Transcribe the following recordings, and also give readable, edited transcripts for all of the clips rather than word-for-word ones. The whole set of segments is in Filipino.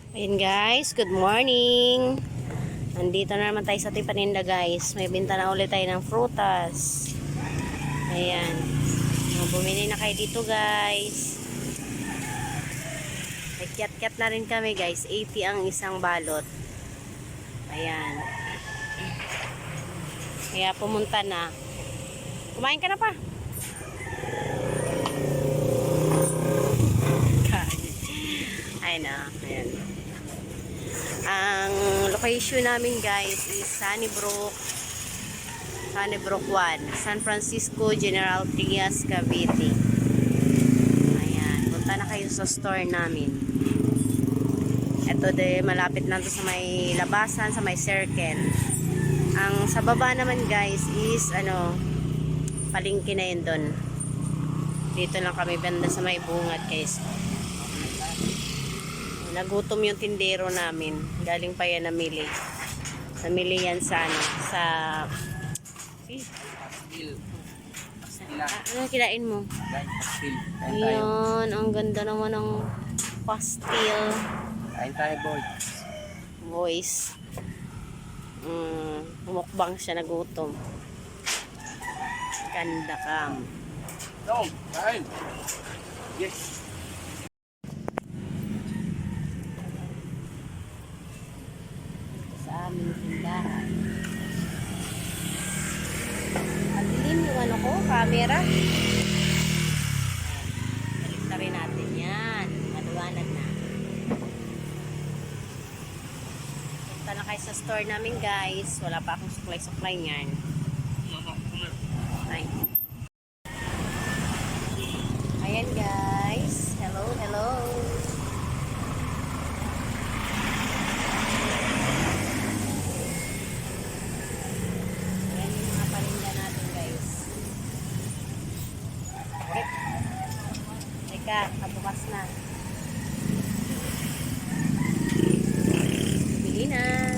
Ayun guys, good morning. Nandito na naman tayo sa ating paninda guys. May binta na ulit tayo ng frutas. Ayan. Bumili na kayo dito guys. May kiat-kiat na rin kami guys. 80 ang isang balot. Ayan. Kaya pumunta na. Kumain ka na pa. Ayan na. Ayan. Ang location namin guys is Sunnybrook 1, San Francisco, General Trias, Cavite. Ayan, punta na kayo sa store namin. Ito de malapit na to sa may labasan, sa may circle. Ang sa baba naman guys is palengke na yun doon. Dito lang kami banda sa may bungad guys. Nagutom yung tindero namin. Galing pa yan namili. Namili yan sa sa ano kinain mo? Ayan, ang ganda naman ng pastil. Kain tayo Boys. Mukbang siya, nagutom. Ganda kam. Kain. Yes. Sa aming tindahan. Ang dilim yung camera. Balik na rin natin yan. Maliwanag na. Punta na kayo sa store namin guys. Wala pa akong supply niyan. Ay. Ayan guys. Hello. Ayan yung mga paninda natin guys. Okay. Teka, kabukas na. Bili na.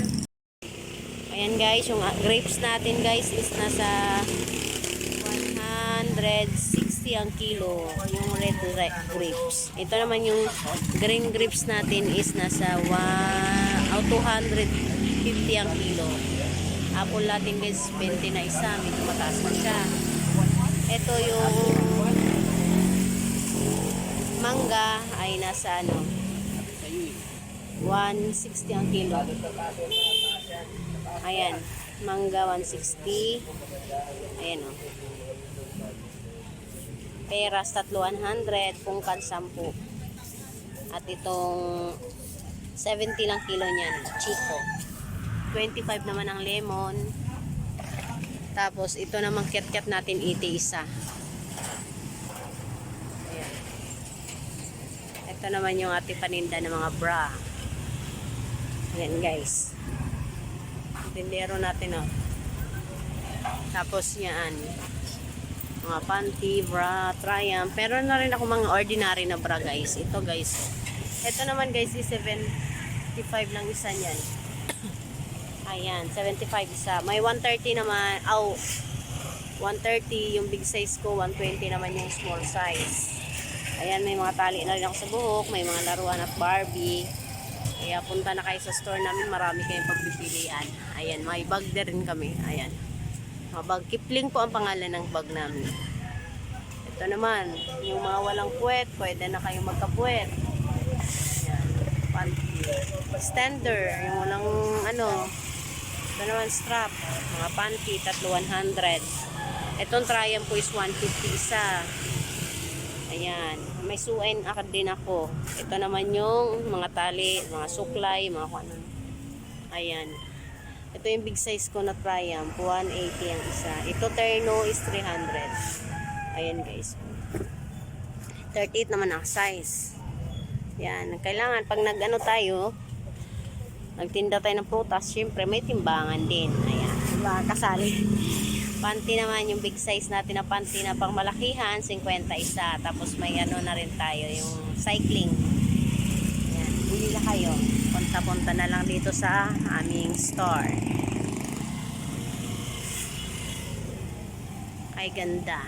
Ayan guys, yung grapes natin guys is nasa 160 ang kilo. Yung red grapes. Ito naman yung green grapes natin is nasa 250 ang kilo. Apple natin guys, 20 na isa. Medyo mataas na siya. Ito yung mangga ay nasa 160 ang kilo. Ayan, mangga 160. Ayan o. Peras 300, pungkan 10. At itong 70 lang kilo niyan, chico. 25 naman ang lemon. Tapos ito namang kiat-kiat natin 80 isa. Ayan. Ito naman yung ating paninda ng mga bra. Ayan guys. Tindero natin Tapos yan. Mga panty, bra, Triumph. Pero na rin ako mga ordinary na bra guys. Ito guys. Ito naman guys is 75 lang isa niyan. Ayan, 75 isa. May 130 naman. 130 yung big size ko. 120 naman yung small size. Ayan, may mga tali na rin ako sa buhok. May mga laruan at Barbie. Kaya punta na kayo sa store namin. Marami kayong pagpipilian. Ayan, may bag na rin kami. Ayan. Mga bag. Kipling po ang pangalan ng bag namin. Ito naman, yung mga walang puwet, pwede na kayong magkapuwet. Ayan. Panty. Standard. Yung walang ito naman strap. Mga panty, 100. Itong Triumph po is 150 isa. Ayan. May suwain din ako. Ito naman yung mga tali, mga suklay, mga kung ano. Ayan. Ito yung big size ko na Triumph. 180 ang isa. Ito terno is 300. Ayan guys. 38 naman ang size. Ayan. Kailangan pag nagtinda tayo ng prutas, syempre may timbangan din. Ayan. Diba? Kasali. Panty naman, yung big size natin na panty na pang malakihan, 50 isa. Tapos may na rin tayo, yung cycling. Ayan, bili na kayo. Punta-punta na lang dito sa aming store. Ay, ganda.